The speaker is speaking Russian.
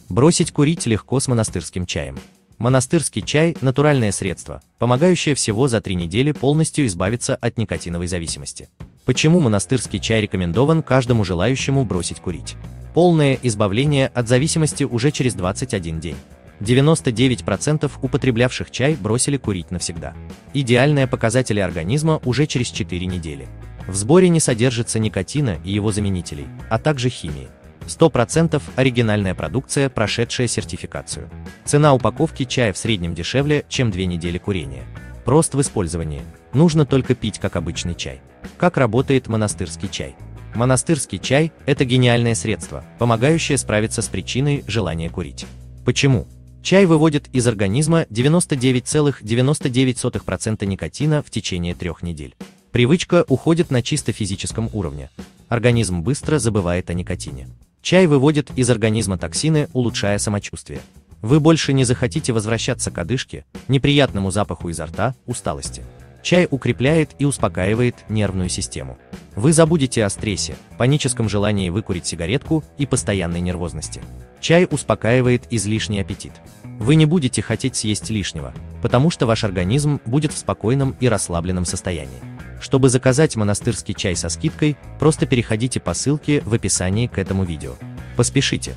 Бросить курить легко с монастырским чаем. Монастырский чай – натуральное средство, помогающее всего за 3 недели полностью избавиться от никотиновой зависимости. Почему монастырский чай рекомендован каждому желающему бросить курить? Полное избавление от зависимости уже через 21 день. 99% употреблявших чай бросили курить навсегда. Идеальные показатели организма уже через 4 недели. В сборе не содержится никотина и его заменителей, а также химии. 100% оригинальная продукция, прошедшая сертификацию. Цена упаковки чая в среднем дешевле, чем 2 недели курения. Прост в использовании. Нужно только пить как обычный чай. Как работает монастырский чай? Монастырский чай – это гениальное средство, помогающее справиться с причиной желания курить. Почему? Чай выводит из организма 99,99% никотина в течение 3 недель. Привычка уходит на чисто физическом уровне. Организм быстро забывает о никотине. Чай выводит из организма токсины, улучшая самочувствие. Вы больше не захотите возвращаться к одышке, неприятному запаху изо рта, усталости. Чай укрепляет и успокаивает нервную систему. Вы забудете о стрессе, паническом желании выкурить сигаретку и постоянной нервозности. Чай успокаивает излишний аппетит. Вы не будете хотеть съесть лишнего, потому что ваш организм будет в спокойном и расслабленном состоянии. Чтобы заказать монастырский чай со скидкой, просто переходите по ссылке в описании к этому видео. Поспешите!